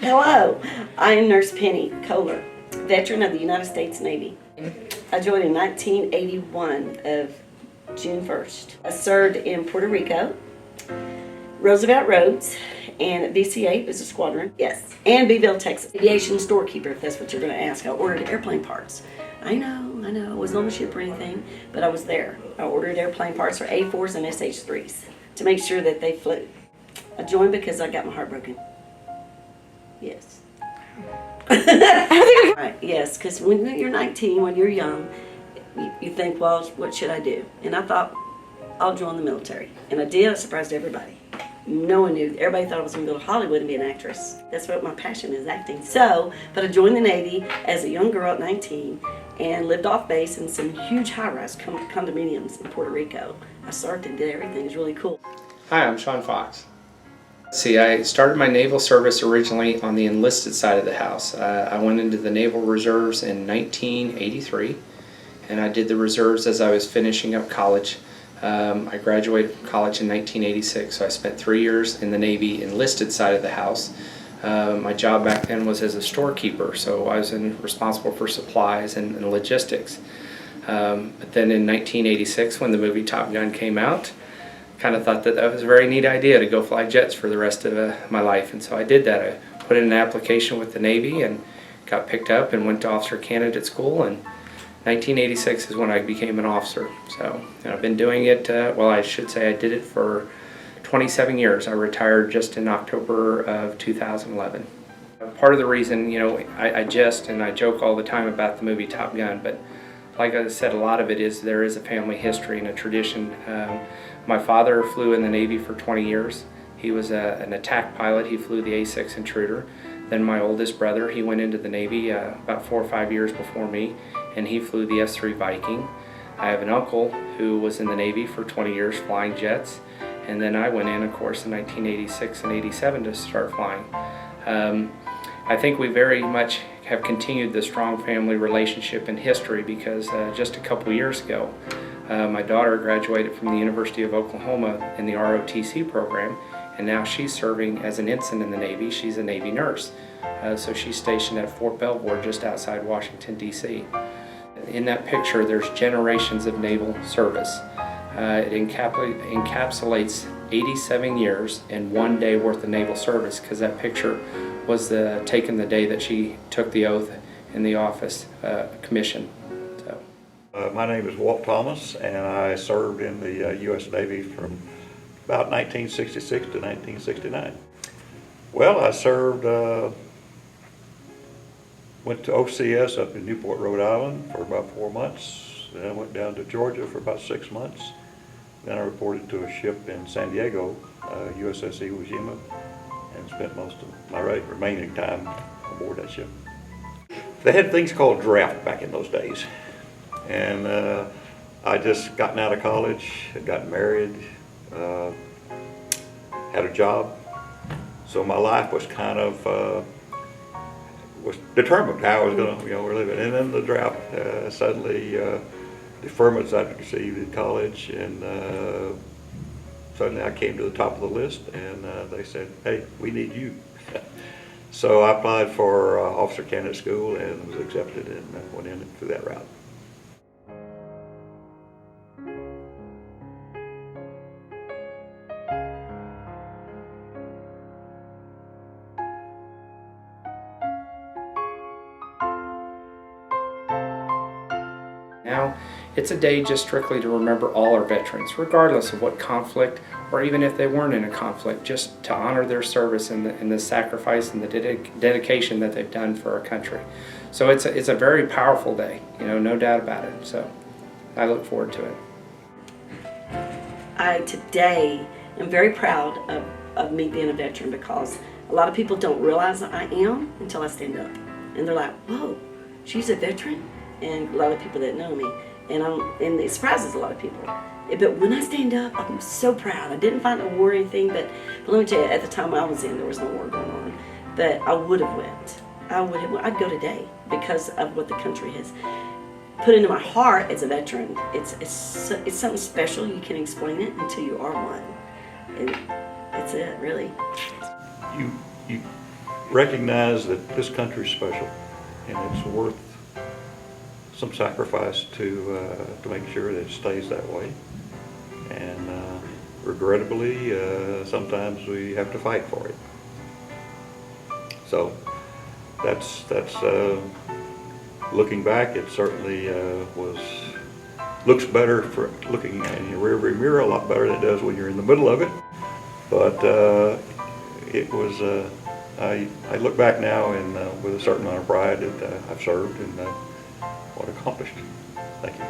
Hello, I am Nurse Penny Koller, veteran of the United States Navy. I joined in 1981 of June 1st. I served in Puerto Rico, Roosevelt Roads, and at VC8 as a squadron, yes, and Beeville, Texas. Aviation storekeeper, if that's what you're going to ask. I ordered airplane parts. I know, I wasn't on the ship or anything, but I was there. I ordered airplane parts for A4s and SH3s to make sure that they flew. I joined because I got my heart broken. Yes. Right, yes, because when you're 19, when you're young, you think, well, what should I do? And I thought, I'll join the military. And I did. I surprised everybody. No one knew. Everybody thought I was going to go to Hollywood and be an actress. That's what my passion is, acting. But I joined the Navy as a young girl at 19 and lived off base in some huge high-rise condominiums in Puerto Rico. I surfed and did everything. It was really cool. Hi, I'm Sean Fox. See, I started my naval service originally on the enlisted side of the house. I went into the Naval Reserves in 1983, and I did the reserves as I was finishing up college. I graduated from college in 1986, so I spent 3 years in the Navy enlisted side of the house. My job back then was as a storekeeper, so I was responsible for supplies and logistics. But then in 1986, when the movie Top Gun came out, kind of thought that was a very neat idea to go fly jets for the rest of my life, and so I did that. I put in an application with the Navy and got picked up and went to officer candidate school, and 1986 is when I became an officer. So I've been doing it, well, I should say I did it for 27 years. I retired just in October of 2011. Part of the reason, I jest and I joke all the time about the movie Top Gun, but like I said, a lot of it is there is a family history and a tradition. My father flew in the Navy for 20 years. He was an attack pilot. He flew the A-6 Intruder. Then my oldest brother, he went into the Navy about 4 or 5 years before me, and he flew the S-3 Viking. I have an uncle who was in the Navy for 20 years flying jets, and then I went in, of course, in 1986 and 87 to start flying. I think we very much have continued the strong family relationship and history because just a couple years ago, my daughter graduated from the University of Oklahoma in the ROTC program, and now she's serving as an ensign in the Navy. She's a Navy nurse, so she's stationed at Fort Belvoir just outside Washington, D.C. In that picture, there's generations of naval service. It encapsulates 87 years and 1 day worth of naval service, because that picture was taken the day that she took the oath in the office commission. My name is Walt Thomas, and I served in the U.S. Navy from about 1966 to 1969. Well, I served, went to OCS up in Newport, Rhode Island for about 4 months. Then I went down to Georgia for about 6 months. Then I reported to a ship in San Diego, USS Jeemon, and spent most of my remaining time aboard that ship. They had things called draft back in those days. And I just gotten out of college, had gotten married, had a job. So my life was kind of, was determined how I was going to live it. And then the draft, suddenly deferments I received in college, and suddenly I came to the top of the list, and they said, hey, we need you. So I applied for officer candidate school and was accepted, and went in through that route. Now, it's a day just strictly to remember all our veterans, regardless of what conflict, or even if they weren't in a conflict, just to honor their service and the sacrifice and the dedication that they've done for our country. So it's a very powerful day, no doubt about it. So I look forward to it. I today am very proud of me being a veteran, because a lot of people don't realize I am until I stand up. And they're like, whoa, she's a veteran? And a lot of people that know me, and it surprises a lot of people. But when I stand up, I'm so proud. I didn't find a war or anything, but let me tell you, at the time I was in, there was no war going on. But I would have went. I'd go today because of what the country has put into my heart as a veteran. It's something special. You can't explain it until you are one. And that's it, really. recognize that this country's special, and it's worth some sacrifice to make sure that it stays that way. And regrettably, sometimes we have to fight for it. So that's looking back, it certainly looks better for looking in your rearview mirror a lot better than it does when you're in the middle of it. But it was, I look back now and with a certain amount of pride that I've served and what accomplished. Thank you.